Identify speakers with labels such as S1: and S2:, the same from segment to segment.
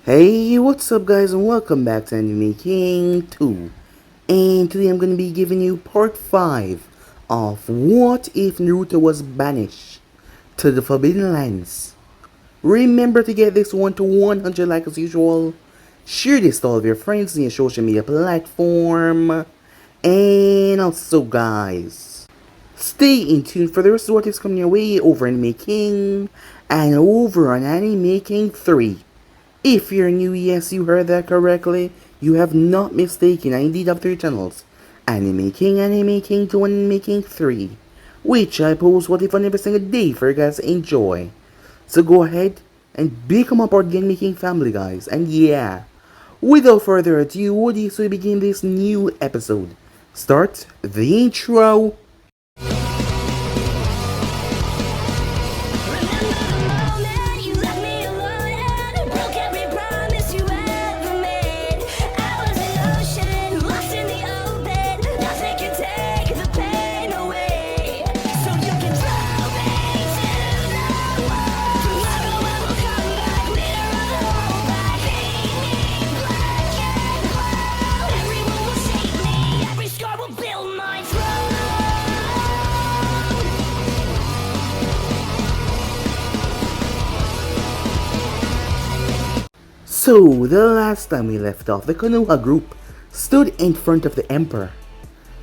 S1: Hey, what's up guys, and welcome back to Anime King 2. And today I'm going to be giving you part 5 of What If Naruto Was Banished to the Forbidden Lands. Remember to get this one to 100 likes as usual. Share this to all of your friends in your social media platform. And also guys, stay in tune for the rest of what is coming your way over Anime King and over on Anime King 3. If you're new, yes, you heard that correctly. You have not mistaken. I indeed have 3 channels. Anime King, Anime King 2, and Anime King 3. Which I post what if on every single day for you guys to enjoy. So go ahead and become a part of the Anime King family, guys. And yeah, without further ado, what do you say we begin this new episode? Start the intro. So, the last time we left off, the Konoha group stood in front of the Emperor.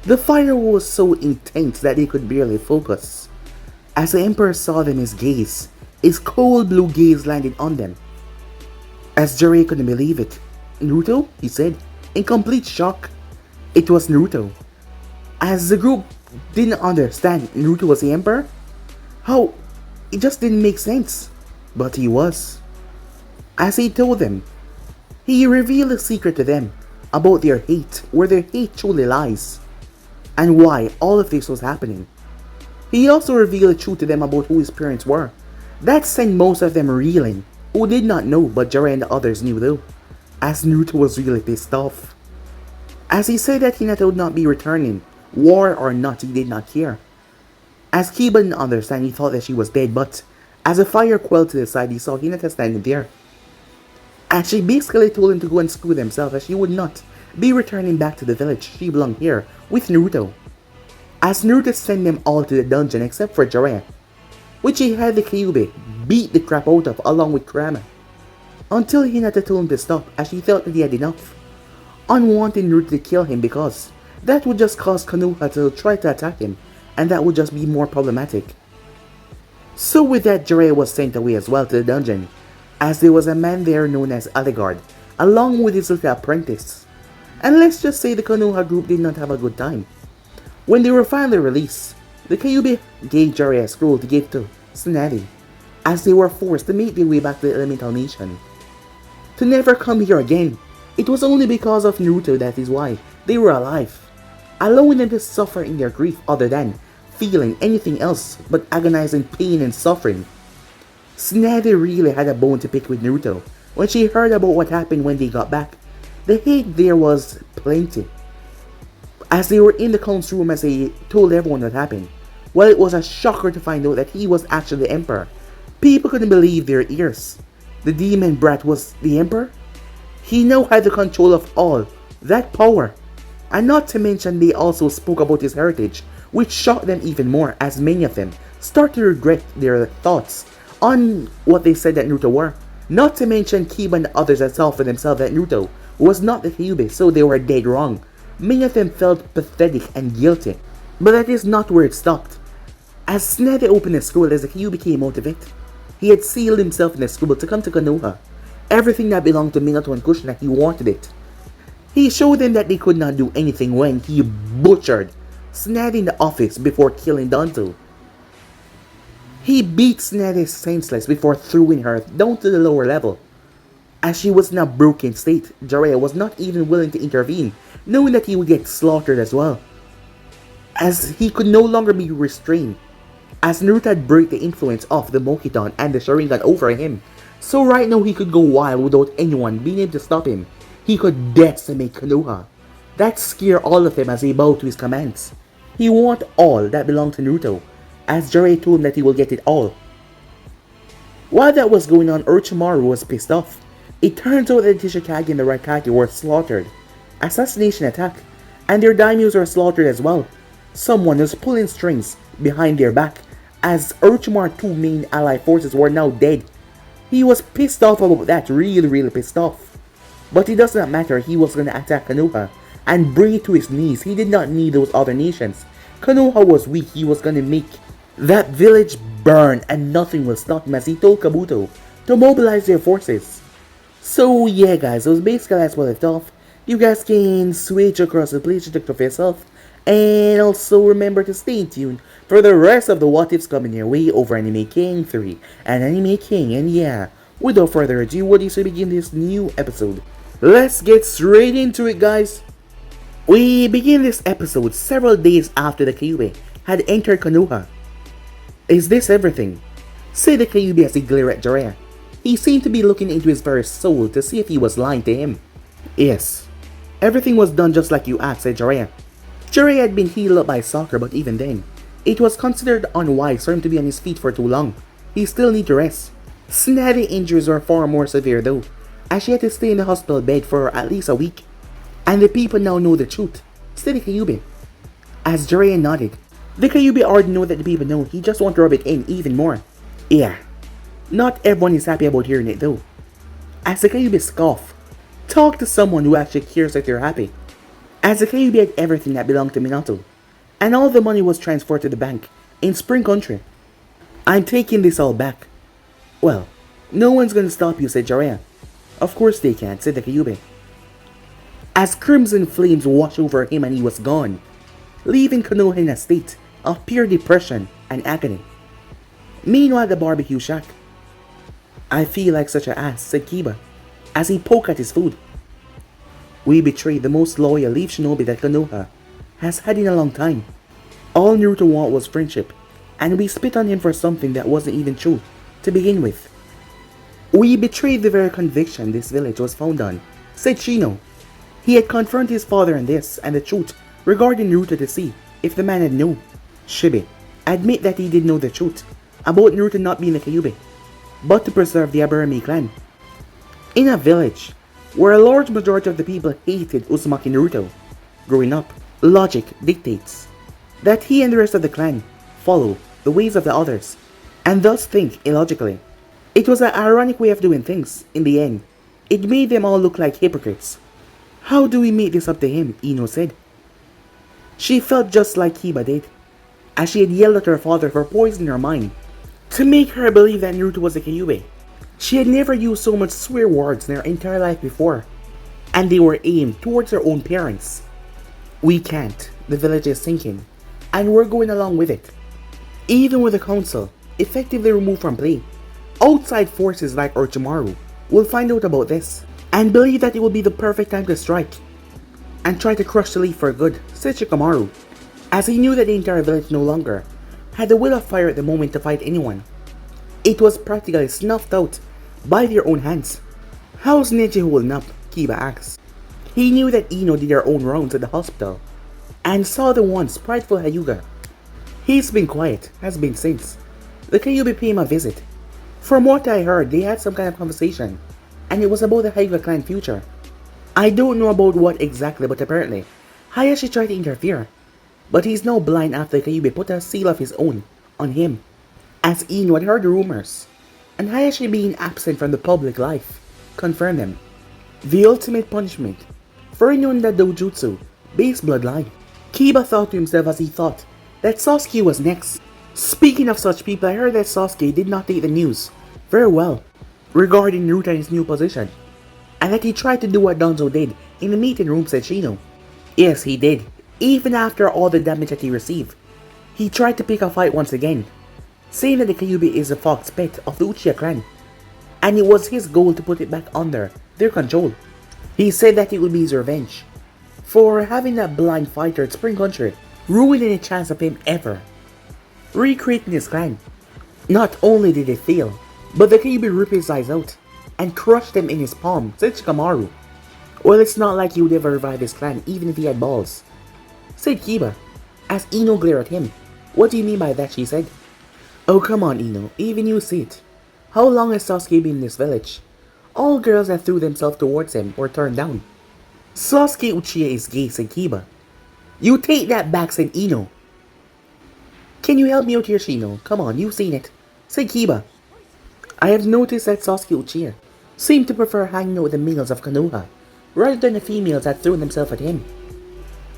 S1: The fire was so intense that they could barely focus. As the Emperor saw them, his cold blue gaze landed on them. As Jiraiya couldn't believe it. "Naruto?" he said, in complete shock. It was Naruto. As the group didn't understand Naruto was the Emperor, how it just didn't make sense. But he was. As he told them, he revealed a secret to them about their hate, where their hate truly lies, and why all of this was happening. He also revealed the truth to them about who his parents were. That sent most of them reeling, who did not know, but Jiraiya and the others knew though, as Naruto was really pissed off. As he said that Hinata would not be returning, war or not, he did not care. As Kiba didn't understand, he thought that she was dead, but as the fire quelled to the side, he saw Hinata standing there. And she basically told him to go and screw themselves, as she would not be returning back to the village. She belonged here with Naruto. As Naruto sent them all to the dungeon except for Jiraiya, which he had the Kyuubi beat the crap out of along with Kurama, until Hinata told him to stop, as she felt that he had enough, unwanting Naruto to kill him because that would just cause Konoha to try to attack him, and that would just be more problematic. So with that, Jiraiya was sent away as well to the dungeon, as there was a man there known as Aligard, along with his little apprentice. And let's just say the Konoha group did not have a good time. When they were finally released, the Kyuubi gave Jiraiya a scroll to give to Tsunade, as they were forced to make their way back to the Elemental Nation. To never come here again. It was only because of Naruto that is why they were alive, allowing them to suffer in their grief other than feeling anything else but agonizing pain and suffering. Tsunade really had a bone to pick with Naruto when she heard about what happened when they got back. The hate there was plenty. As they were in the council room, as they told everyone what happened, well, it was a shocker to find out that he was actually the Emperor. People couldn't believe their ears. The demon brat was the Emperor? He now had the control of all that power. And not to mention, they also spoke about his heritage, which shocked them even more, as many of them started to regret their thoughts on what they said that Naruto were. Not to mention, Kiba and the others had saw for themselves that Naruto was not the Kyuubi, so they were dead wrong. Many of them felt pathetic and guilty. But that is not where it stopped. As Tsunade opened the scroll, as the Kyuubi came out of it, he had sealed himself in the scroll to come to Konoha. Everything that belonged to Minato and Kushina, he wanted it. He showed them that they could not do anything when he butchered Tsunade in the office before killing Danto. He beat Tsunade senseless before throwing her down to the lower level. As she was in a broken state, Jiraiya was not even willing to intervene, knowing that he would get slaughtered as well, as he could no longer be restrained, as Naruto had break the influence of the Mokiton and the Sharingan over him. So right now he could go wild without anyone being able to stop him. He could decimate Konoha. That scared all of them as they bowed to his commands. He wanted all that belonged to Naruto, as Jiraiya told him that he will get it all. While that was going on, Orochimaru was pissed off It turns out that the Tishikage and the Raikage were slaughtered. Assassination attack, and their daimyos were slaughtered as well. Someone was pulling strings behind their back, as Orochimaru's two main allied forces were now dead. He was pissed off about that, really pissed off. But it does not matter, he was going to attack Konoha and bring it to his knees. He did not need those other nations. Konoha was weak, he was going to make that village burn and nothing will stop him, as he told Kabuto to mobilize their forces. So yeah guys, that was basically that's what I thought. You guys can switch across the place to check for yourself. And also remember to stay tuned for the rest of the what ifs coming your way over Anime King 3 and Anime King. And yeah, without further ado, what is to begin this new episode? Let's get straight into it guys. We begin this episode several days after the Kyuubi had entered Konoha. Is this everything? Said the Kyuubi as he glared at Jiraiya. He seemed to be looking into his very soul to see if he was lying to him. Yes, everything was done just like you asked, said Jiraiya. Jiraiya had been healed up by soccer, but even then, it was considered unwise for him to be on his feet for too long. He still needed to rest. Tsunade's injuries were far more severe though, as she had to stay in the hospital bed for at least a week. And the people now know the truth, said the Kyuubi. As Jiraiya nodded, the Kyuubi already know that the people know, he just wants to rub it in even more. Yeah, not everyone is happy about hearing it though. As the Kyuubi scoffed, talk to someone who actually cares that you're happy. As the Kyuubi had everything that belonged to Minato, and all the money was transferred to the bank in Spring Country. I'm taking this all back. Well, no one's gonna stop you, said Jiraiya. Of course they can't, said the Kyuubi. As crimson flames washed over him and he was gone, leaving Konoha in a state of pure depression and agony. Meanwhile at the barbecue shack, I feel like such an ass, said Kiba, as he poked at his food. We betrayed the most loyal leaf shinobi that Konoha has had in a long time. All Naruto wanted was friendship, and we spit on him for something that wasn't even true to begin with. We betrayed the very conviction this village was found on, said Shino. He had confronted his father on this and the truth regarding Naruto to see if the man had known. Shibi, admit that he did know the truth about Naruto not being a Kyuubi, but to preserve the Aburame clan. In a village where a large majority of the people hated Uzumaki Naruto, growing up, logic dictates that he and the rest of the clan follow the ways of the others, and thus think illogically. It was an ironic way of doing things. In the end, it made them all look like hypocrites. How do we make this up to him? Ino said. She felt just like Kiba did, as she had yelled at her father for poisoning her mind to make her believe that Naruto was a Kyuubi. She had never used so much swear words in her entire life before, and they were aimed towards her own parents. We can't, the village is sinking, and we're going along with it. Even with the council effectively removed from play, outside forces like Orochimaru will find out about this, and believe that it will be the perfect time to strike, and try to crush the leaf for good, said Shikamaru, as he knew that the entire village no longer had the will of fire at the moment to fight anyone. It was practically snuffed out by their own hands. How's Neji holding up? Kiba asked. He knew that Ino did her own rounds at the hospital, and saw the once prideful Hyuga. He's been quiet, has been since the Kyuubi paid him a visit. From what I heard, they had some kind of conversation, and it was about the Hyuga clan future. I don't know about what exactly, but apparently, Hayashi tried to interfere, but he's now blind after the Kyuubi put a seal of his own on him, as Ino had heard the rumors, and Hayashi being absent from the public life confirmed them. The ultimate punishment for anyone that dojutsu based bloodline. Kiba thought to himself as he thought that Sasuke was next. Speaking of such people, I heard that Sasuke did not take the news very well regarding Naruto and his new position, and that he tried to do what Danzo did in the meeting room, said Shino. Yes, he did. Even after all the damage that he received, he tried to pick a fight once again, saying that the Kyuubi is the fox pet of the Uchiha clan, and it was his goal to put it back under their control. He said that it would be his revenge for having that blind fighter at Spring Country ruin any chance of him ever recreating his clan. Not only did it fail, but the Kyuubi ripped his eyes out and crushed them in his palm, said Shikamaru. Well, it's not like he would ever revive his clan even if he had balls, said Kiba, as Ino glared at him. What do you mean by that, she said. Oh come on Ino, even you see it. How long has Sasuke been in this village? All girls that threw themselves towards him were turned down. Sasuke Uchiha is gay, said Kiba. You take that back, said Ino. Can you help me out here, Shino? Come on, you've seen it, said Kiba. I have noticed that Sasuke Uchiha seemed to prefer hanging out with the males of Konoha rather than the females that threw themselves at him.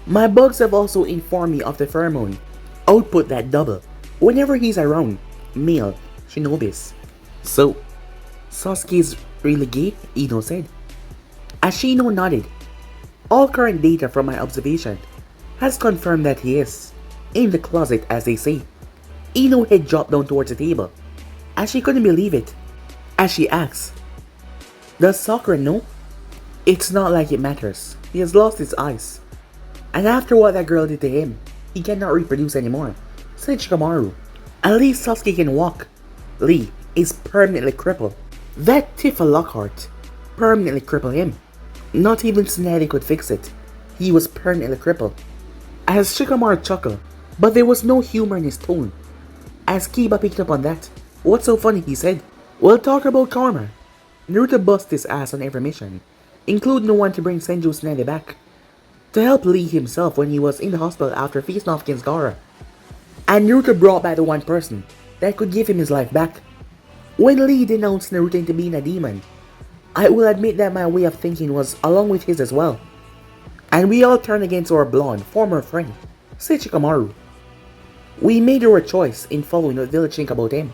S1: My bugs have also informed me of the pheromone output that double whenever he's around male shinobis. So, Sasuke's really gay? Ino said. As Shino nodded, all current data from my observation has confirmed that he is in the closet, as they say. Ino head dropped down towards the table, as she couldn't believe it, as she asked, does Sakura know? It's not like it matters. He has lost his eyes. And after what that girl did to him, he cannot reproduce anymore, said Shikamaru. At least Sasuke can walk. Lee is permanently crippled. That Tifa Lockhart permanently crippled him. Not even Tsunade could fix it. He was permanently crippled. As Shikamaru chuckled, but there was no humor in his tone. As Kiba picked up on that, what's so funny, he said. We'll talk about karma. Naruto bust his ass on every mission, including the one to bring Senju Tsunade back, to help Lee himself when he was in the hospital after feasting off against Gaara. And Naruto brought back the one person that could give him his life back. When Lee denounced Naruto into being a demon, I will admit that my way of thinking was along with his as well. And we all turned against our blonde former friend, said Shikamaru. We made our choice in following what village think about him.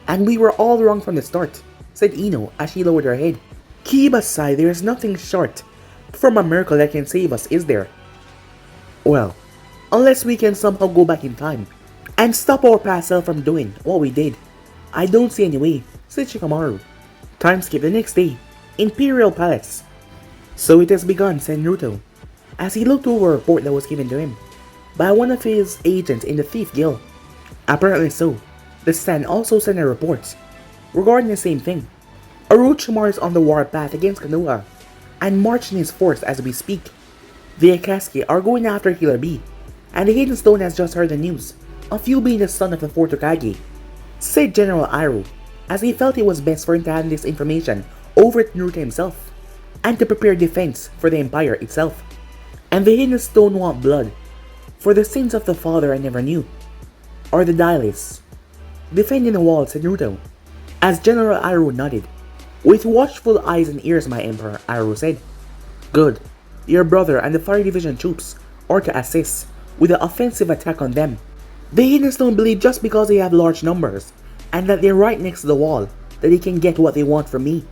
S1: And we were all wrong from the start, said Ino as she lowered her head. Kiba sighed. There is nothing short from a miracle that can save us, is there? Well, unless we can somehow go back in time and stop our past self from doing what we did. I don't see any way, said Shikamaru. Time skip the next day, Imperial Palace. So it has begun, said Naruto, as he looked over a report that was given to him by one of his agents in the Thief Guild. Apparently so, the Stand also sent a report regarding the same thing. Orochimaru is on the warpath against Konoha and marching his force as we speak. The Akatsuki are going after Killer Bee, and the Hidden Stone has just heard the news of you being the son of the 4th Hokage, said General Iroh, as he felt it was best for him to hand this information over to Naruto himself, and to prepare defense for the Empire itself. And the Hidden Stone want blood for the sins of the father I never knew, or the Dailies. Defending the wall, said Naruto, as General Iroh nodded. With watchful eyes and ears, my Emperor, Iroh said. Good. Your brother and the Fire Division troops are to assist with the offensive attack on them. The Hidden Stone believe just because they have large numbers, and that they're right next to the wall, that they can get what they want from me.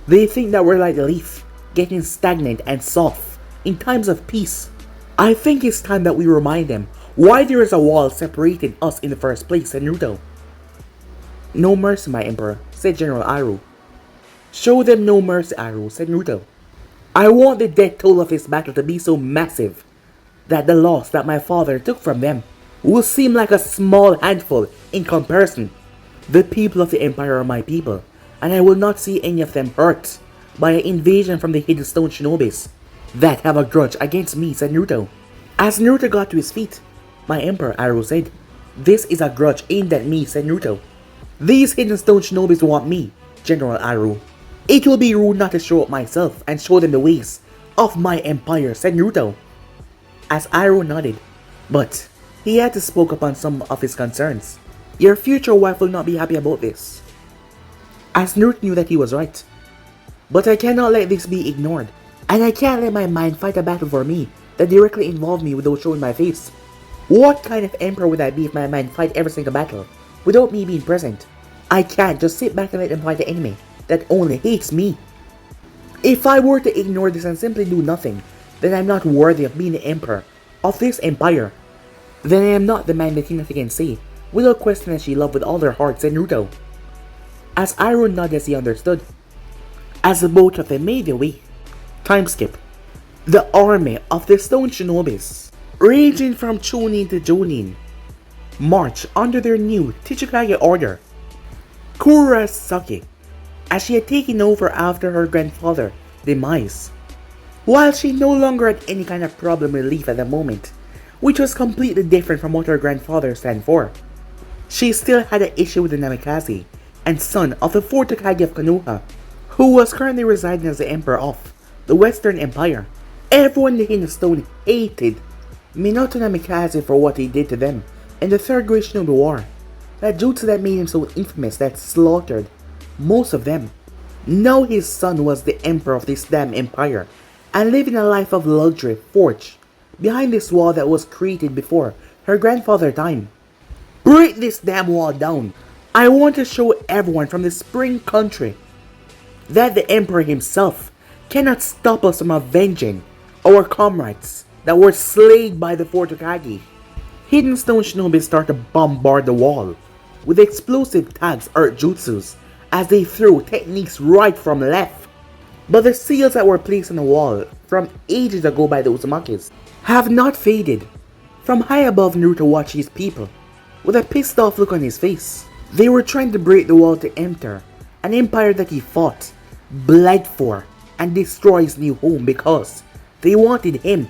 S1: They think that we're like the leaf, getting stagnant and soft in times of peace. I think it's time that we remind them why there is a wall separating us in the first place, said Naruto. No mercy, my Emperor, said General Iroh. Show them no mercy, Iroh, said Naruto. I want the death toll of this battle to be so massive that the loss that my father took from them will seem like a small handful in comparison. The people of the Empire are my people, and I will not see any of them hurt by an invasion from the Hidden Stone Shinobis that have a grudge against me, said Naruto. As Naruto got to his feet, my Emperor, Iroh said, this is a grudge aimed at me, said Naruto. These Hidden Stone Shinobis want me, General Iroh. It will be rude not to show up myself and show them the ways of my empire, said Naruto. As Iroh nodded, but he had to spoke upon some of his concerns. Your future wife will not be happy about this. As Naruto knew that he was right. But I cannot let this be ignored, and I can't let my mind fight a battle for me that directly involved me without showing my face. What kind of emperor would I be if my mind fight every single battle without me being present? I can't just sit back and let them fight the enemy that only hates me. If I were to ignore this and simply do nothing, then I'm not worthy of being the emperor of this empire. Then I am not the man that Hinata can say without question that she loved with all their heart, said Naruto. As Iroh nodded as he understood. As the both of them made their way. Time skip. The army of the Stone Shinobis, ranging from Chunin to Jonin, march under their new Tsuchikage order. Kurosaki, as she had taken over after her grandfather's demise. While she no longer had any kind of problem relief at the moment, which was completely different from what her grandfather stand for. She still had an issue with the Namikaze and son of the 4th Hokage of Konoha, who was currently residing as the Emperor of the Western Empire. Everyone in the Hidden Stone hated Minato Namikaze for what he did to them in the Third Great Shinobi War. That jutsu that made him so infamous that slaughtered most of them. Now his son was the emperor of this damn empire and living a life of luxury forged behind this wall that was created before her grandfather's time. Break this damn wall down. I want to show everyone from the Spring Country that the emperor himself cannot stop us from avenging our comrades that were slain by the fourth Hokage. Hidden Stone Shinobi start to bombard the wall with explosive tags or jutsus as they threw techniques right from left. But the seals that were placed on the wall from ages ago by the Uzumakis have not faded. From high above, Naruto watched his people with a pissed off look on his face. They were trying to break the wall to enter an empire that he fought, bled for, and destroy his new home because they wanted him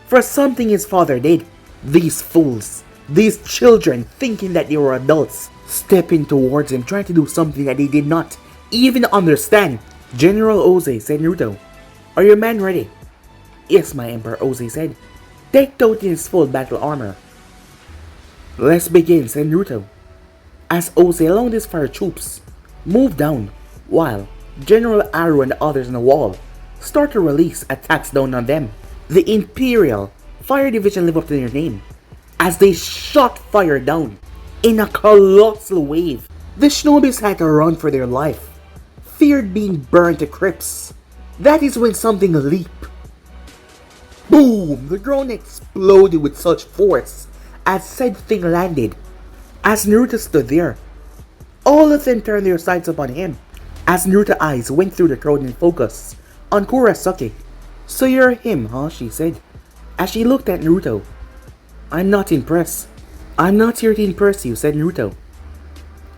S1: for something his father did. These fools, these children thinking that they were adults, stepping towards him trying to do something that they did not even understand. General Oze, said Naruto. Are your men ready? Yes, my emperor, Oze said, decked out in his full battle armor. Let's begin, said Naruto, as Oze along his fire troops moved down, while General Aru and the others on the wall start to release attacks down on them. The Imperial Fire Division lived up to their name as they shot fire down in a colossal wave. The Shinobis had to run for their life, feared being burned to crisps. That is when something leaped. Boom! The ground exploded with such force as said thing landed. As Naruto stood there, all of them turned their sights upon him. As Naruto's eyes went through the crowd in focus on Kurosaki. So you're him, huh? She said, as she looked at Naruto. I'm not impressed. I'm not here to impress you, said Naruto,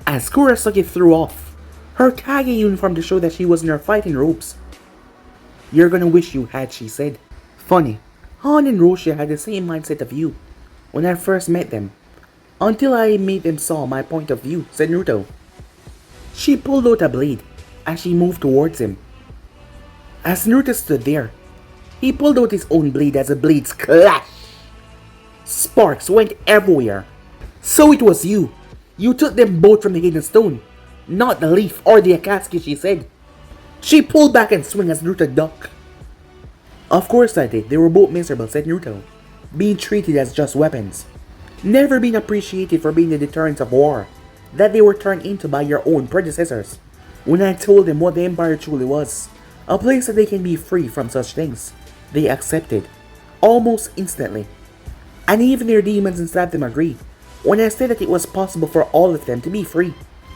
S1: as Kurosaki threw off her Kage uniform to show that she was in her fighting robes. You're gonna wish you had, she said. Funny, Han and Roshi had the same mindset of you when I first met them, until I made them saw my point of view, said Naruto. She pulled out a blade as she moved towards him. As Naruto stood there, he pulled out his own blade as the blades clashed. Sparks went everywhere. So it was you. You took them both from the Hidden Stone, not the leaf or the Akatsuki, she said. She pulled back and swung as Naruto ducked. Of course I did. They were both miserable, said Naruto, being treated as just weapons. Never been appreciated for being the deterrent of war that they were turned into by your own predecessors. When I told them what the Empire truly was, a place that they can be free from such things, they accepted, almost instantly. And even their demons inside them agreed when I said that it was possible for all of them to be free.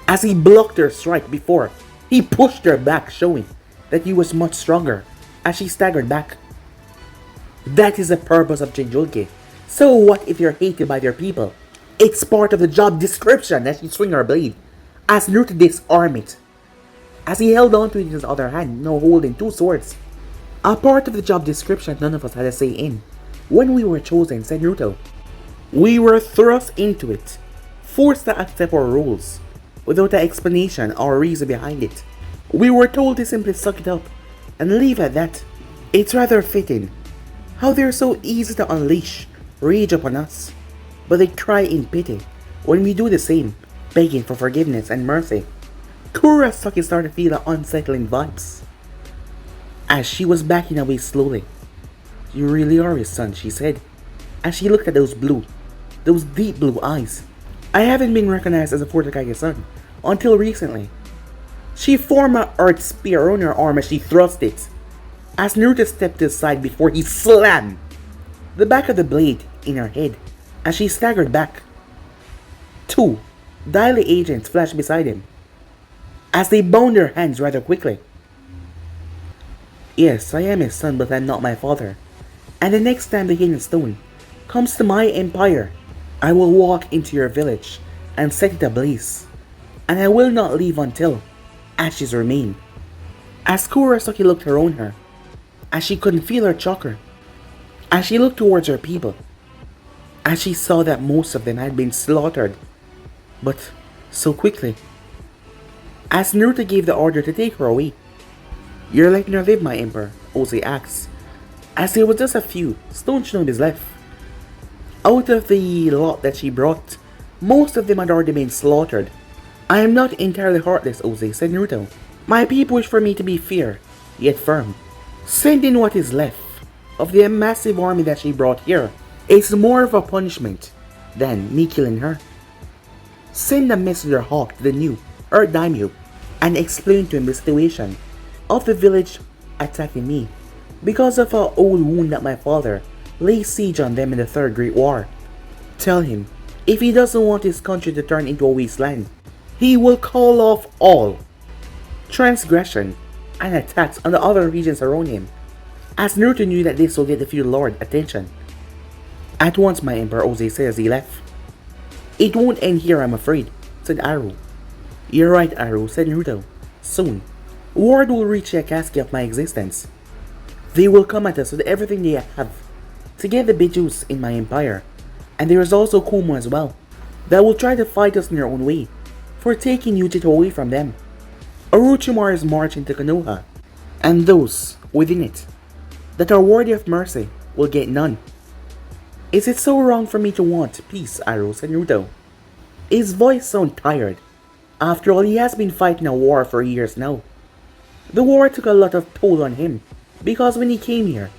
S1: As he blocked her strike before, he pushed her back, showing that he was much stronger as she staggered back. That is the purpose of Jinchuriki. So what if you're hated by their people? It's part of the job description as she swung her blade, as Naruto disarmed it, as he held on to it in his other hand, now holding two swords. A part of the job description none of us had a say in. When we were chosen, said Naruto, we were thrust into it, forced to accept our rules, without an explanation or reason behind it. We were told to simply suck it up and leave at that. It's rather fitting how they're so easy to unleash rage upon us, but they cry in pity when we do the same, begging for forgiveness and mercy. Kurosaki started to feel the unsettling vibes as she was backing away slowly. You really are his son, she said, as she looked at those deep blue eyes. I haven't been recognized as a fourth Hokage's son until recently. She formed an earth spear on her arm as she thrust it, as Naruto stepped to the side before he slammed the back of the blade in her head as she staggered back. Two Daily agents flashed beside him as they bound their hands rather quickly. Yes, I am his son, but I'm not my father. And the next time the Hidden Stone comes to my empire, I will walk into your village and set it ablaze, and I will not leave until ashes remain. As Kurosaki looked around her, as she couldn't feel her chakra, as she looked towards her people, as she saw that most of them had been slaughtered, but so quickly. As Naruto gave the order to take her away, You're letting her live, my emperor, Ozai asks, as there was just a few stone shinobi's left. Out of the lot that she brought, most of them had already been slaughtered. I am not entirely heartless, Ozai, said Naruto. My people wish for me to be fair, yet firm. Send in what is left of the massive army that she brought here. It's more of a punishment than me killing her. Send a messenger hawk to the new Earth Daimyo and explain to him the situation of the village attacking me because of an old wound that my father laid siege on them in the Third Great War. Tell him, if he doesn't want his country to turn into a wasteland, he will call off all transgression and attacks on the other regions around him, as Naruto knew that this will get the feudal lord attention. At once, my emperor, Ozai said as he left. It won't end here, I'm afraid, said Aru. You're right, Aru, said Naruto. Soon, word will reach the Akatsuki of my existence. They will come at us with everything they have to get the Bijus in my empire, and there is also Kumo as well, that will try to fight us in their own way for taking Yujito away from them. Orochimaru is marching to Konoha, and those within it that are worthy of mercy will get none. Is it so wrong for me to want peace, Aru, said Naruto. His voice sounded tired. After all, he has been fighting a war for years now. The war took a lot of toll on him, because when he came here,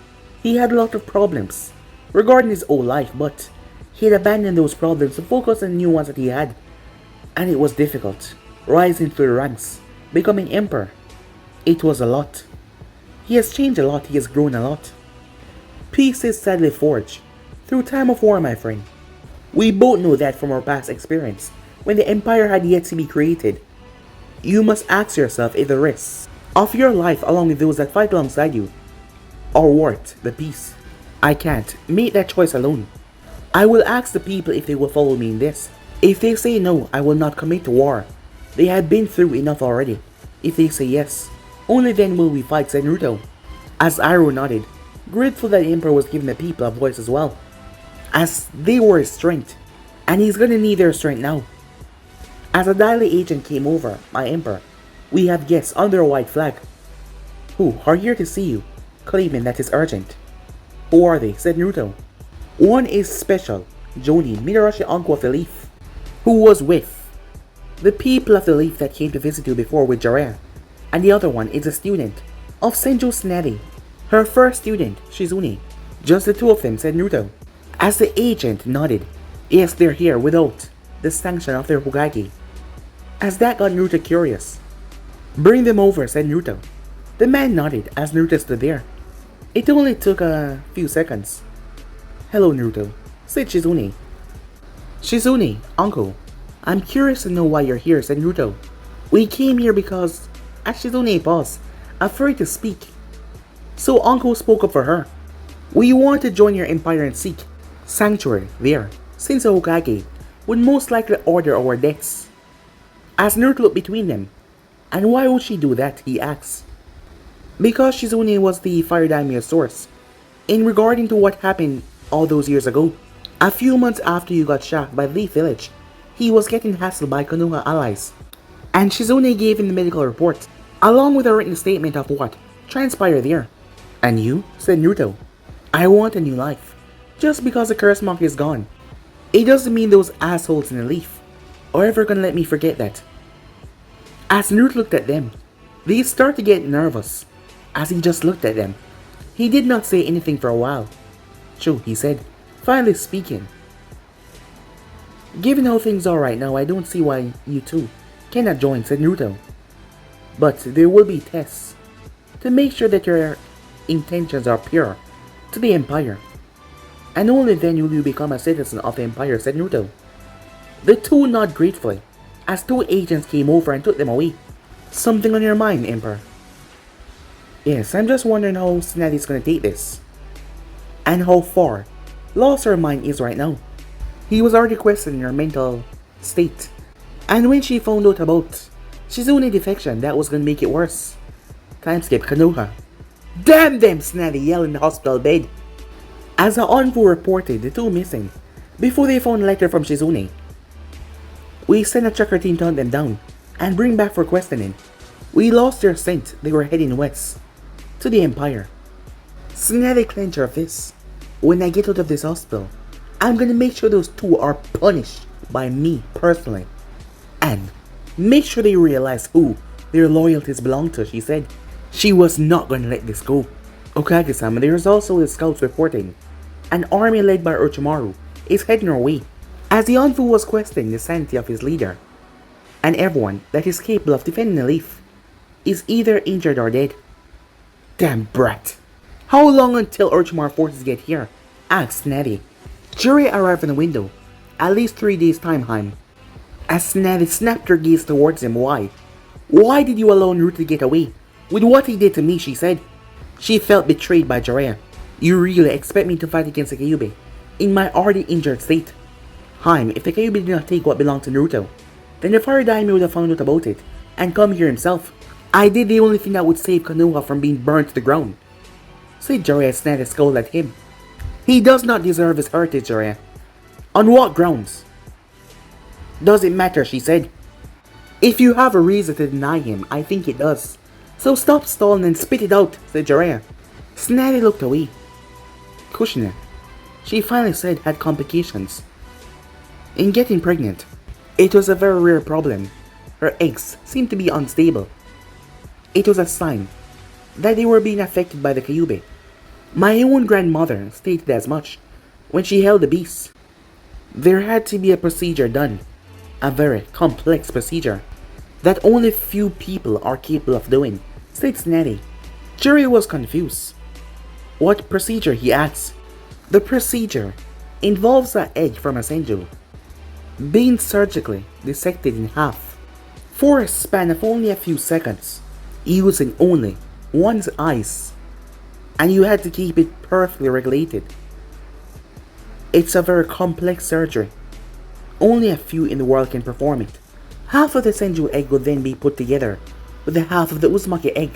S1: he had a lot of problems regarding his old life, but he had abandoned those problems to focus on the new ones that he had. And it was difficult, rising through the ranks, becoming emperor. It was a lot. He has changed a lot, he has grown a lot. Peace is sadly forged through time of war, my friend. We both know that from our past experience, when the empire had yet to be created. You must ask yourself if the risks of your life along with those that fight alongside you are worth the peace. I can't make that choice alone. I will ask the people if they will follow me in this. If they say no, I will not commit to war. They have been through enough already. If they say yes, only then will we fight, said Naruto. As Aru nodded, grateful that the emperor was giving the people a voice as well, as they were his strength, and he's gonna need their strength now. As a daily agent came over, my emperor, we have guests under a white flag, who are here to see you, claiming that is urgent. Who are they, said Naruto. One is special, Jonin, Midarashi uncle of the Leaf, who was with the people of the Leaf that came to visit you before with Jiraiya, and the other one is a student of Senju Tsunade, her first student, Shizune. Just the two of them, said Naruto. As the agent nodded, yes, they're here without the sanction of their Hokage. As that got Naruto curious. Bring them over, said Naruto. The man nodded as Naruto stood there. It only took a few seconds. Hello, Naruto, said Shizune. Shizune, uncle, I'm curious to know why you're here, said Naruto. We came here because, as Shizune paused, afraid to speak. So uncle spoke up for her. We want to join your empire and seek sanctuary there, since the Hokage would most likely order our deaths. As Naruto looked between them, and why would she do that, he asked. Because Shizune was the Fire Daimyo's source, in regarding to what happened all those years ago. A few months after you got shot by the Leaf Village, he was getting hassled by Konoha allies, and Shizune gave him the medical report, along with a written statement of what transpired there. And you, said Naruto, I want a new life. Just because the curse mark is gone, it doesn't mean those assholes in the Leaf are ever gonna let me forget that. As Naruto looked at them, they started to get nervous. As he just looked at them, he did not say anything for a while. True, he said, finally speaking. Given how things are right now, I don't see why you two cannot join, said Naruto. But there will be tests to make sure that your intentions are pure to the Empire. And only then will you become a citizen of the Empire, said Naruto. The two nodded gratefully as two agents came over and took them away. Something on your mind, Emperor? Yes, I'm just wondering how Tsunade is going to take this. And how far lost her mind is right now. He was already questioning her mental state. And when she found out about Shizune defection, that was going to make it worse. Time skip Konoha. Damn them, Tsunade yelled in the hospital bed. As the envoy reported the two missing before they found a letter from Shizune. We sent a tracker team to hunt them down and bring back for questioning. We lost their scent, they were heading west. to the Empire. Tsunade clenched her fists. When I get out of this hospital, I'm gonna make sure those two are punished by me personally. And make sure they realize who their loyalties belong to, she said. She was not gonna let this go. Okage-sama, there is also the scouts reporting. An army led by Orochimaru is heading our way. As the Anfu was questioning the sanity of his leader, and everyone that is capable of defending a leaf is either injured or dead. Damn brat. How long until Orochimaru forces get here? Asked Tsunade. Jury arrived in the window. At least 3 days time, Heim. As Tsunade snapped her gaze towards him, why? Why did you allow Naruto to get away? With what he did to me, she said. She felt betrayed by Jiraiya. You really expect me to fight against the Kyuubi in my already injured state? Heim, if the Kyuubi did not take what belonged to Naruto, then the Fire Daimyo would have found out about it and come here himself. I did the only thing that would save Konoha from being burned to the ground, said Jiraiya, Tsunade scowled at him. He does not deserve his heritage, Jiraiya. On what grounds? Does it matter, she said. If you have a reason to deny him, I think it does. So stop stalling and spit it out, said Jiraiya. Tsunade looked away. Kushina, she finally said, had complications in getting pregnant. It was a very rare problem. Her eggs seemed to be unstable. It was a sign that they were being affected by the Kyuubi. My own grandmother stated as much when she held the beast. There had to be a procedure done, a very complex procedure that only few people are capable of doing, said Tsunade. Jury was confused. What procedure, he asked. The procedure involves an egg from a senju being surgically dissected in half for a span of only a few seconds, using only one's eyes, and you had to keep it perfectly regulated. It's a very complex surgery. Only a few in the world can perform it. Half of the senju egg would then be put together with the half of the Uzumaki egg,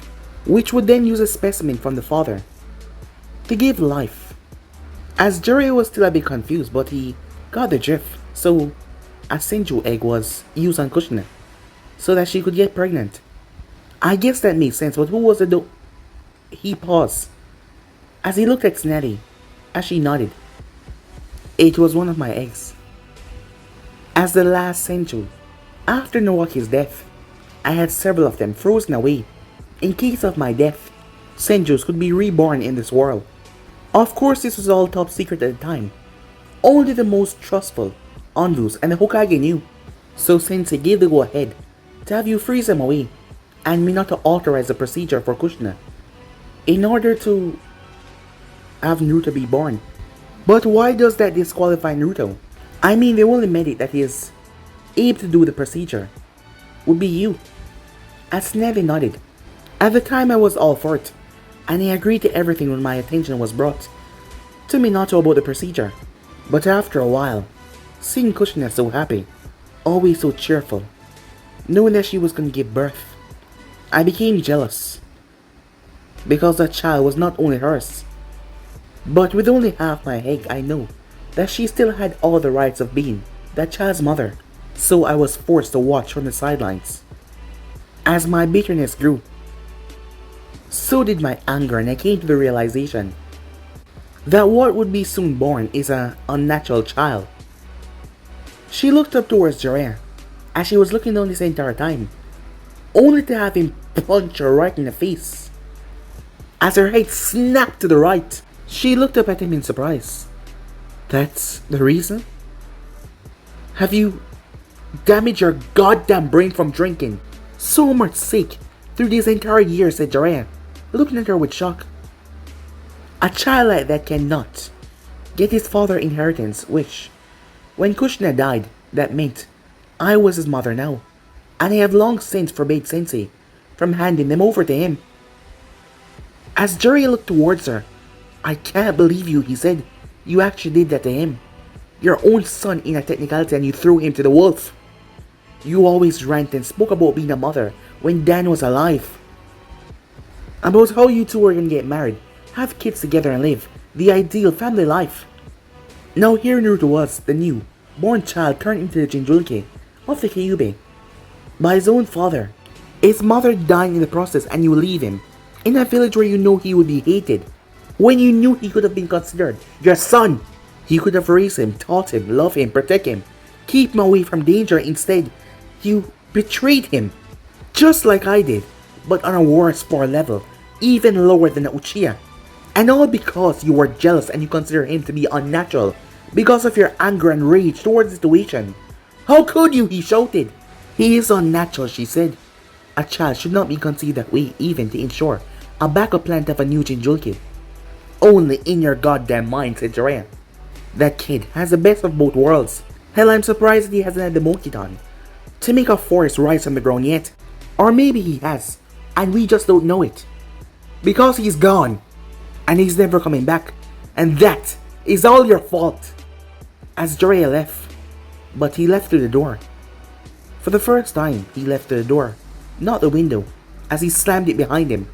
S1: which would then use a specimen from the father to give life. As Jiraiya was still a bit confused, but he got the drift, so a senju egg was used on Kushina so that she could get pregnant. I guess that makes sense, but who was the He paused as he looked at Tsunade as she nodded. It was one of my eggs. As the last senju, after Nawaki's death, I had several of them frozen away. In case of my death, senjus could be reborn in this world. Of course, this was all top secret at the time. Only the most trustful Onvus and the Hokage knew. So Sensei gave the go-ahead to have you freeze them away, and me not to authorize the procedure for Kushina in order to have Naruto be born. But why does that disqualify Naruto? I mean, the only medic that is able to do the procedure would be you. As Tsunade nodded. At the time I was all for it, and I agreed to everything when my attention was brought to Minato about the procedure. But after a while, seeing Kushina so happy, always so cheerful, knowing that she was going to give birth, I became jealous. Because that child was not only hers, but with only half my egg, I know that she still had all the rights of being that child's mother. So I was forced to watch from the sidelines. As my bitterness grew, so did my anger, and I came to the realization that what would be soon born is an unnatural child. She looked up towards Jiraiya as she was looking down this entire time, only to have him punch her right in the face. As her head snapped to the right, she looked up at him in surprise. That's the reason? Have you damaged your goddamn brain from drinking so much sick through these entire years, said Jiraiya, looking at her with shock. A child like that cannot get his father's inheritance, which, when Kushina died, that meant I was his mother now, and I have long since forbade Sensei from handing them over to him. As Jiraiya looked towards her, I can't believe you, he said. You actually did that to him. Your own son in a technicality, and you threw him to the wolf. You always ranted and spoke about being a mother when Dan was alive. About how you two were gonna get married, have kids together and live the ideal family life. Now here Naruto was, the new, born child turned into the Jinchuriki of the Kyuubi by his own father. His mother dying in the process, and you leave him In a village where you know he would be hated. When you knew he could have been considered your son. You could have raised him, taught him, loved him, protect him. Keep him away from danger. Instead, you betrayed him. Just like I did, but on a worse far level, even lower than the Uchiha. And all because you were jealous and you consider him to be unnatural because of your anger and rage towards the situation. How could you? He shouted. He is unnatural, she said. A child should not be conceived that way even to ensure a backup plan of a new Jinjulki. Only in your goddamn mind, said Jiraiya. That kid has the best of both worlds. Hell, I'm surprised that he hasn't had the Mokiton to make a forest rise from the ground yet. Or maybe he has, and we just don't know it. Because he's gone, and he's never coming back. And that is all your fault. As Jiraiya left, but he left through the door. For the first time, he left through the door, not the window, as he slammed it behind him.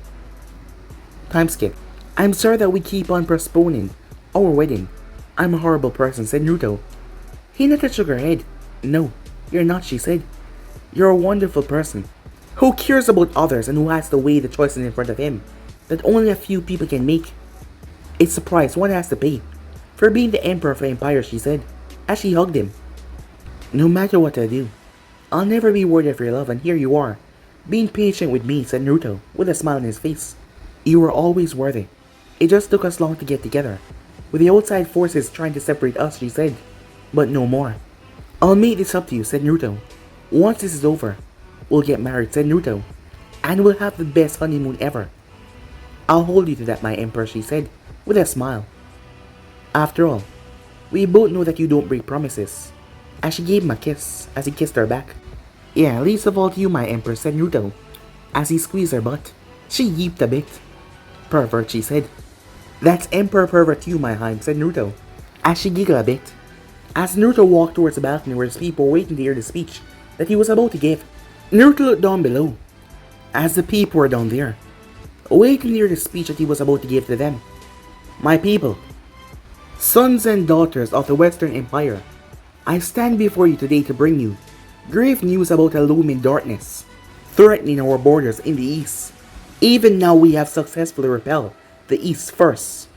S1: Time skip. I'm sorry that we keep on postponing our wedding. I'm a horrible person, said Naruto. Hinata shook her head. No, you're not, she said. You're a wonderful person, who cares about others and who has to weigh the choices in front of him that only a few people can make. It's a price one has to pay for being the emperor of the empire, she said, as she hugged him. No matter what I do, I'll never be worthy of your love, and here you are, being patient with me, said Naruto, with a smile on his face. You were always worthy. It just took us long to get together, with the outside forces trying to separate us, she said, but no more. I'll make this up to you, said Naruto. Once this is over, we'll get married, said Naruto, and we'll have the best honeymoon ever. I'll hold you to that, my emperor, she said, with a smile. After all, we both know that you don't break promises, as she gave him a kiss as he kissed her back. Yeah, least of all to you, my emperor, said Naruto, as he squeezed her butt. She yeeped a bit. Pervert, she said. That's Emperor Pervert to you, my Heim, said Naruto, as she giggled a bit. As Naruto walked towards the balcony where his people were waiting to hear the speech that he was about to give, Naruto looked down below, as the people were down there, waiting to hear the speech that he was about to give to them. My people, sons and daughters of the Western Empire, I stand before you today to bring you grave news about a looming darkness, threatening our borders in the east. Even now we have successfully repelled the East's first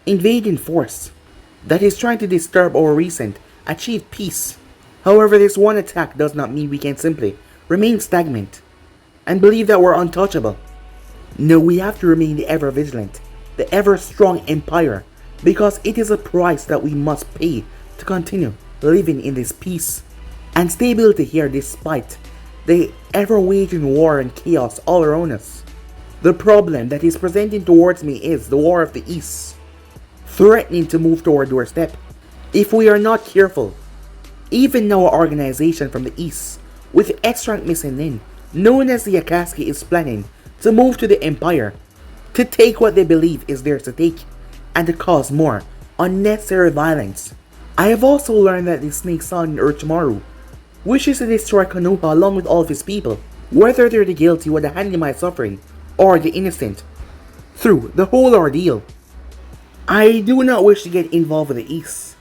S1: invading force that is trying to disturb our recent achieved peace. However, this one attack does not mean we can simply remain stagnant and believe that we're untouchable. No, we have to remain the ever vigilant, the ever strong empire, because it is a price that we must pay to continue living in this peace and stability here despite the ever waging war and chaos all around us. The problem that is presenting towards me is the War of the East, threatening to move to our doorstep. If we are not careful, even now our organization from the East, with S-rank missing in, known as the Akatsuki, is planning to move to the Empire, to take what they believe is theirs to take, and to cause more unnecessary violence. I have also learned that the Snake Son Orochimaru wishes to destroy Konoha along with all of his people, whether they're the guilty or the handling suffering, or the innocent, through the whole ordeal. I do not wish to get involved with the East,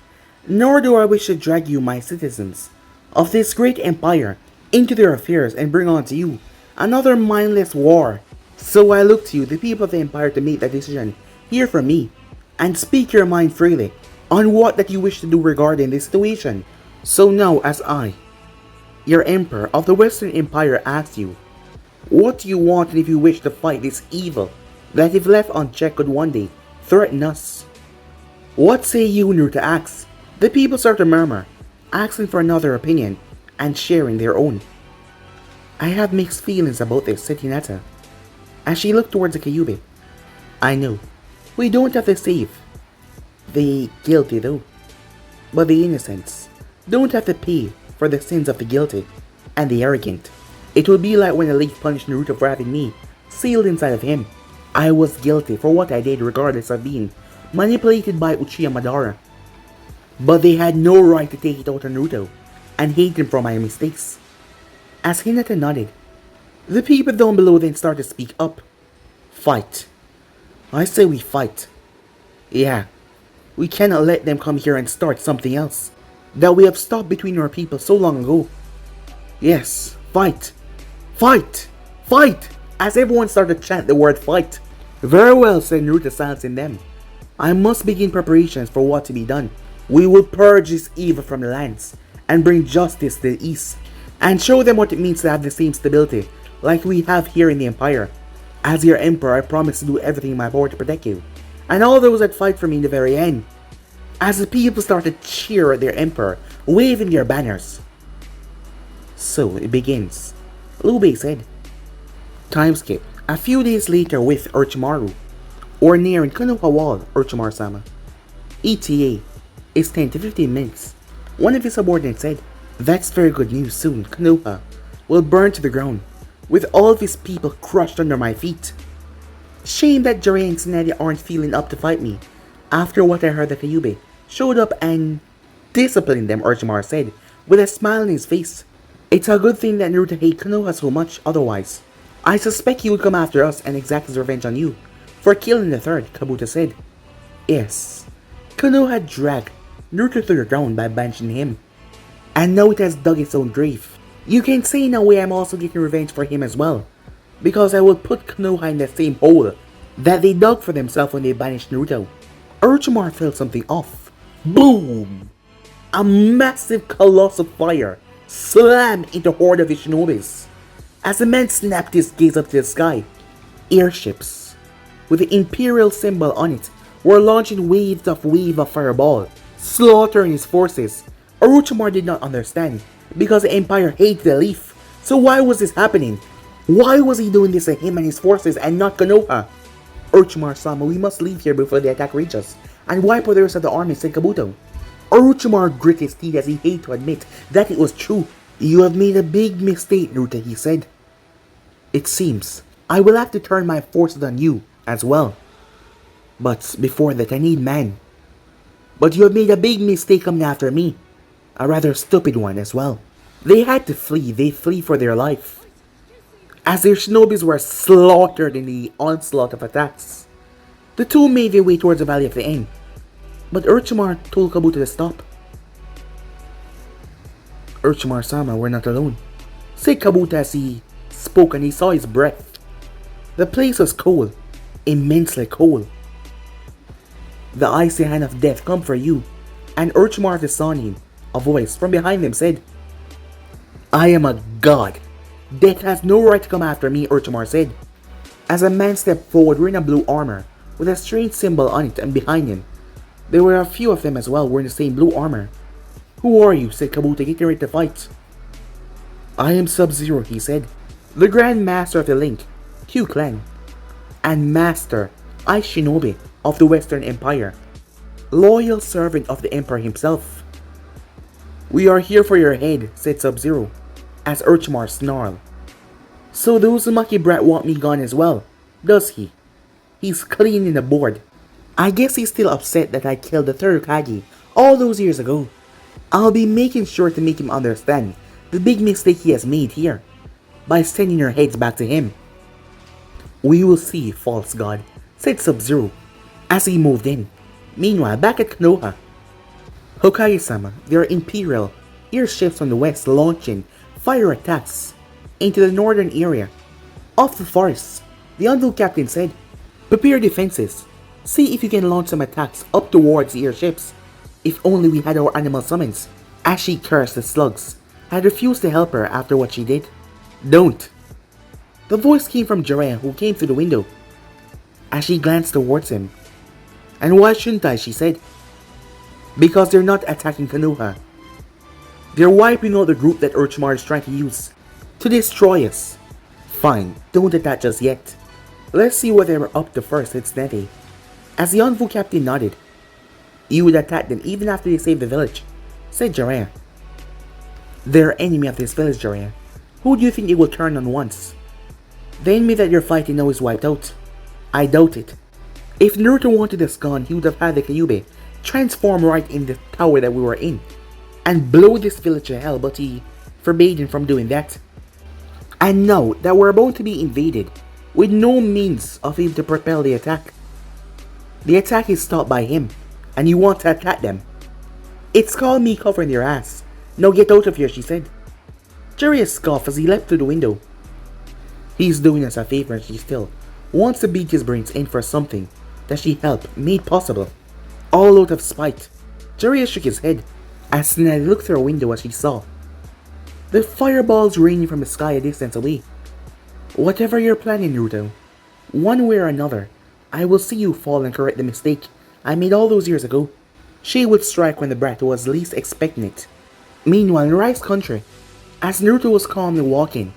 S1: nor do I wish to drag you, my citizens, of this great empire, into their affairs and bring on to you another mindless war. So I look to you, the people of the empire, to make that decision here from me, and speak your mind freely on what that you wish to do regarding this situation. So now, as I, your emperor of the Western Empire, asks you, what do you want, and if you wish to fight this evil that if left unchecked could one day threaten us? What say you, Naruto asks. The people start to murmur, asking for another opinion and sharing their own. I have mixed feelings about this, said Hinata, as she looked towards the Kyuubi. I know, we don't have to save the guilty though, but the innocents don't have to pay for the sins of the guilty and the arrogant. It would be like when the leaf punished Naruto for having me sealed inside of him. I was guilty for what I did regardless of being manipulated by Uchiha Madara. But they had no right to take it out on Naruto and hate him for my mistakes. As Hinata nodded, the people down below then started to speak up. Fight. I say we fight. Yeah, we cannot let them come here and start something else that we have stopped between our people so long ago. Yes, fight. Fight! Fight! as everyone started to chant the word fight. Very well, said Naruto, silencing them. I must begin preparations for what to be done. We will purge this evil from the lands and bring justice to the east and show them what it means to have the same stability like we have here in the Empire. As your emperor, I promise to do everything in my power to protect you and all those that fight for me in the very end. As the people started to cheer at their emperor, waving their banners. So it begins, Liu Bei said. Time skip. A few days later with Orochimaru, or nearing Konoha Wall, Orochimaru-sama. ETA is 10 to 15 minutes. One of his subordinates said, that's very good news. Soon Konoha will burn to the ground, with all of his people crushed under my feet. Shame that Jiraiya and Tsunade aren't feeling up to fight me. After what I heard, that Kyuubi showed up and disciplined them, Orochimaru said, with a smile on his face. It's a good thing that Naruto hates Konoha so much, otherwise I suspect he would come after us and exact his revenge on you for killing the third, Kabuto said. Yes, Konoha dragged Naruto to the ground by banishing him, and now it has dug its own grave. You can say in a way I'm also getting revenge for him as well, because I will put Konoha in the same hole that they dug for themselves when they banished Naruto. Orochimaru felt something off. Boom! A massive colossal fire slammed into a horde of his shinobis. As the man snapped his gaze up to the sky, airships with the Imperial symbol on it were launching waves of fireball, slaughtering his forces. Orochimaru did not understand, because the Empire hated the Leaf. So why was this happening? Why was he doing this to him and his forces and not Konoha? Orochimaru-sama, we must leave here before the attack reaches us, and wipe out the rest of the army, said Kabuto. Orochimaru grit his teeth as he hated to admit that it was true. You have made a big mistake, Naruto, he said. It seems I will have to turn my forces on you as well. But before that, I need men. But you have made a big mistake coming after me. A rather stupid one as well. They had to flee. They flee for their life, as their shinobis were slaughtered in the onslaught of attacks. The two made their way towards the Valley of the End, but Orochimaru told Kabuto to stop. Orochimaru-sama, we're not alone, said Kabuto as he spoke, and he saw his breath. The place was cold, immensely cold. The icy hand of death come for you, and Orochimaru Sanin, a voice from behind them, said, I am a god. Death has no right to come after me, Orochimaru said. As a man stepped forward wearing a blue armor with a strange symbol on it, and behind him there were a few of them as well wearing the same blue armor. Who are you? Said Kabuto, getting ready to fight. I am Sub-Zero, he said, the Grand Master of the Link, Q Clan, and Master Ice Shinobi of the Western Empire, loyal servant of the Emperor himself. We are here for your head, said Sub-Zero, as Orochimaru snarled. So the Uzumaki brat want me gone as well, does he? He's cleaning the board. I guess he's still upset that I killed the third Hokage all those years ago. I'll be making sure to make him understand the big mistake he has made here, by sending your heads back to him. We will see, false god, said Sub-Zero, as he moved in. Meanwhile, back at Konoha, Hokage-sama, there are Imperial airships from the west launching fire attacks into the northern area of the forest. The Envoy captain said, prepare defenses. See if you can launch some attacks up towards the airships. If only we had our animal summons. As she cursed the slugs, had refused to help her after what she did. Don't. The voice came from Jiraiya, who came through the window, as she glanced towards him. And why shouldn't I, she said. Because they're not attacking Konoha. They're wiping out the group that Orochimaru is trying to use to destroy us. Fine, don't attack just yet. Let's see what they were up to first, said Tsunade. As the Envoy captain nodded. You would attack them even after they save the village, said Jiraiya. They're enemy of this village, Jiraiya. Who do you think it will turn on once? The enemy that you're fighting now is wiped out. I doubt it. If Naruto wanted us gone, he would have had the Kyuubi transform right in the tower that we were in and blow this village to hell, but he forbade him from doing that. And now that we're about to be invaded, with no means of him to propel the attack, the attack is stopped by him, and you want to attack them. It's called me covering your ass. Now get out of here, she said. Jiraiya scoffed as he leapt through the window. He's doing us a favor and she still wants to beat his brains in for something that she helped made possible. All out of spite, Jiraiya shook his head as Tsunade looked through a window as she saw the fireballs raining from the sky a distance away. Whatever you're planning, Naruto, one way or another, I will see you fall and correct the mistake I made all those years ago. She would strike when the brat was least expecting it. Meanwhile, in Rice Country, as Naruto was calmly walking,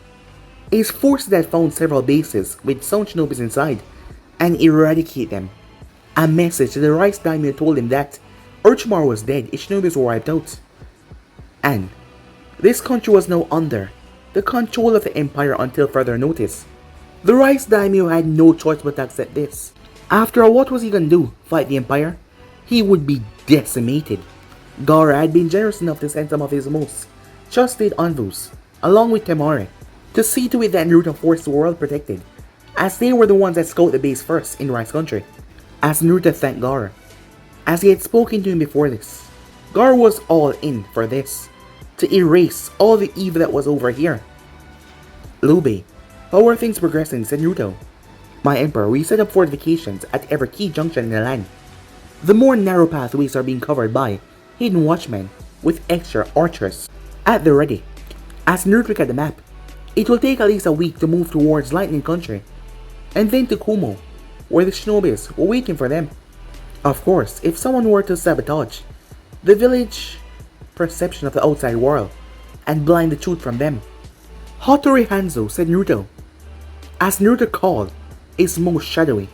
S1: his forces had found several bases with some shinobis inside and eradicated them. A message to the Rice Daimyo told him that Orochimaru was dead, his shinobis were wiped out. And this country was now under the control of the Empire until further notice. The Rice Daimyo had no choice but to accept this. After all, what was he gonna do? Fight the Empire? He would be decimated. Gaara had been generous enough to send some of his most trusted envoys, along with Temari, to see to it that Naruto forces were well protected, as they were the ones that scouted the base first in Rice Country. As Naruto thanked Gaara, as he had spoken to him before this, Gaara was all in for this, to erase all the evil that was over here. Lube, how are things progressing? Said Naruto. My Emperor, we set up fortifications at every key junction in the land. The more narrow pathways are being covered by hidden watchmen with extra archers at the ready. As Naruto looked at the map, it will take at least a week to move towards Lightning Country, and then to Kumo, where the shinobis were waiting for them. Of course, if someone were to sabotage the village perception of the outside world and blind the truth from them. Hattori Hanzo, said Naruto, as Naruto called his most shadowy,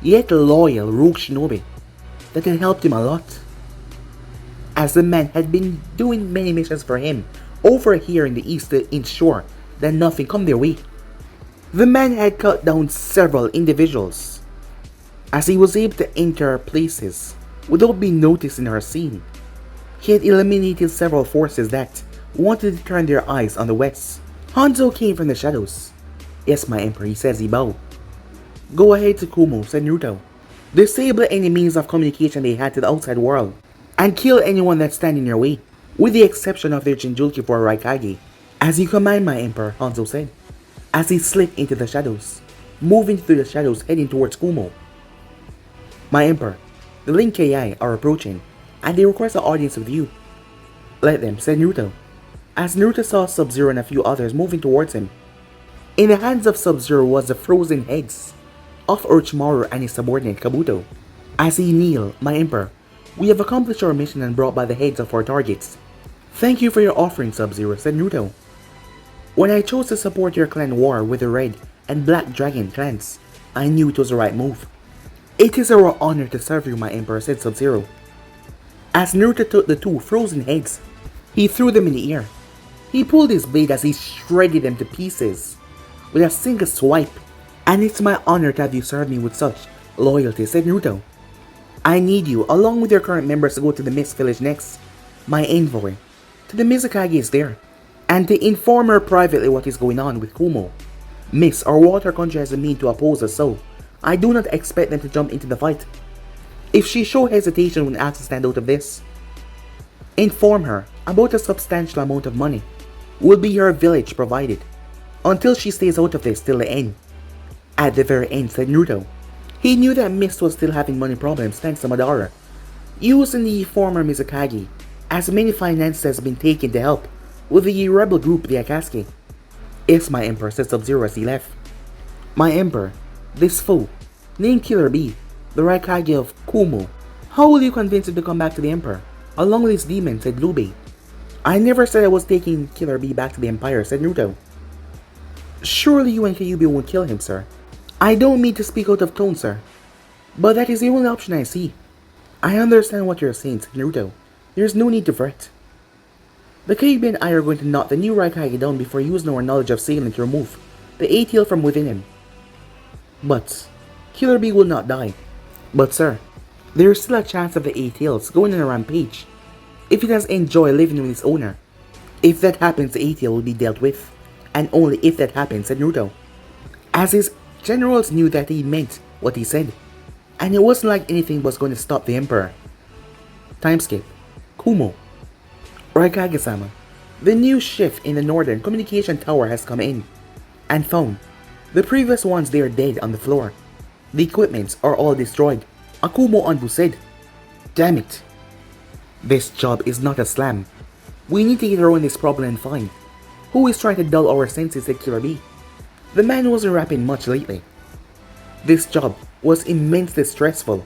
S1: yet loyal rogue shinobi that had helped him a lot, as the man had been doing many missions for him over here in the east to ensure that nothing come their way. The man had cut down several individuals, as he was able to enter places without being noticed in our scene. He had eliminated several forces that wanted to turn their eyes on the west. Hanzo came from the shadows. Yes, my Emperor, he says he bowed. Go ahead to Kumo, said Naruto. Disable any means of communication they had to the outside world, and kill anyone that stand in your way, with the exception of their Jinchuriki for Raikage. As you command, my Emperor, Hanzo said, as he slipped into the shadows, moving through the shadows heading towards Kumo. My Emperor, the Link KI are approaching, and they request an audience with you. Let them, said Naruto, as Naruto saw Sub-Zero and a few others moving towards him. In the hands of Sub-Zero was the frozen heads of Orochimaru and his subordinate Kabuto. As he kneeled, my Emperor, we have accomplished our mission and brought by the heads of our targets. Thank you for your offering, Sub-Zero, said Naruto. When I chose to support your clan war with the Red and Black Dragon clans, I knew it was the right move. It is our honor to serve you, my Emperor, said Sub-Zero. As Naruto took the two frozen heads, he threw them in the air. He pulled his blade as he shredded them to pieces with a single swipe. And it's my honor to have you serve me with such loyalty, said Naruto. I need you, along with your current members, to go to the Mist Village next. My envoy to the Mizukage is there, and to inform her privately what is going on with Kumo. Mist or Water Country has a mean to oppose us, so I do not expect them to jump into the fight. If she show hesitation when asked to stand out of this, inform her about a substantial amount of money will be her village provided, until she stays out of this till the end. At the very end, said Naruto. He knew that Mist was still having money problems thanks to Madara, using the former Mizukage, as many finances has been taken to help with the rebel group the Akatsuki. Yes, my Emperor, said Sub-Zero as he left. My Emperor, this foe, named Killer Bee, the Raikage of Kumo, how will you convince him to come back to the Emperor, along with his demon, said Lube. I never said I was taking Killer Bee back to the Empire, said Naruto. Surely you and Kyuubi won't kill him, sir. I don't mean to speak out of tone, sir, but that is the only option I see. I understand what you're saying, said Naruto. There's no need to fret. The Kyuubi and I are going to knock the new Raikage down before using our knowledge of Sailing to remove the ATL from within him. But Killer Bee will not die. But sir, there is still a chance of the ATLs going on a rampage if it has enjoyed living with its owner. If that happens, the ATL will be dealt with, and only if that happens, said Naruto. As his generals knew that he meant what he said, and it wasn't like anything was going to stop the Emperor. Timeskip. Kumo. Raikage-sama. The new shift in the northern communication tower has come in, and found The previous ones, they are dead on the floor. The equipments are all destroyed. Akumo Anbu said. Damn it. This job is not a slam. We need to get around this problem and find who is trying to dull our senses, said Killer B. The man wasn't rapping much lately. This job was immensely stressful.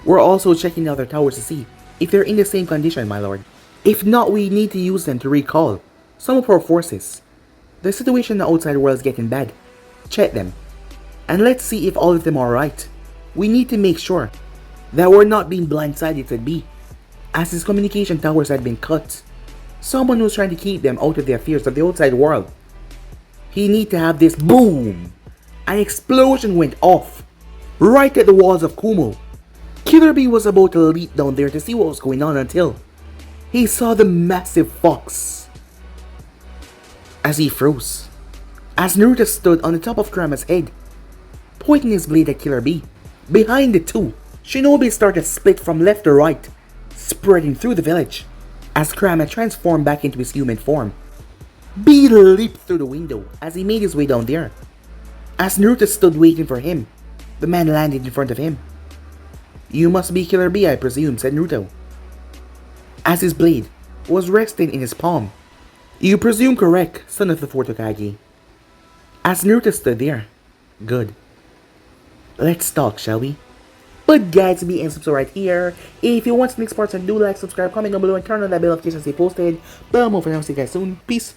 S1: We're also checking the other towers to see if they're in the same condition, my lord. If not, we need to use them to recall some of our forces. The situation in the outside world is getting bad. Check them. And let's see if all of them are right. We need to make sure that we're not being blindsided, said B. As his communication towers had been cut, someone was trying to keep them out of their fears of the outside world. He need to have this boom. An explosion went off right at the walls of Kumo. Killer B was about to leap down there to see what was going on until he saw the massive fox. As he froze, as Naruto stood on the top of Kurama's head, pointing his blade at Killer B. Behind the two, shinobi started to split from left to right, spreading through the village. As Kurama transformed back into his human form, B leaped through the window as he made his way down there. As Naruto stood waiting for him, the man landed in front of him. You must be Killer B, I presume, said Naruto, as his blade was resting in his palm. You presume correct, son of the fourth Hokage. As Naruto stood there. Good. Let's talk, shall we? But guys, be and subscribe right here. If you want the next part, do like, subscribe, comment down below, and turn on that bell notification to stay posted. But I'm over now, see you guys soon. Peace.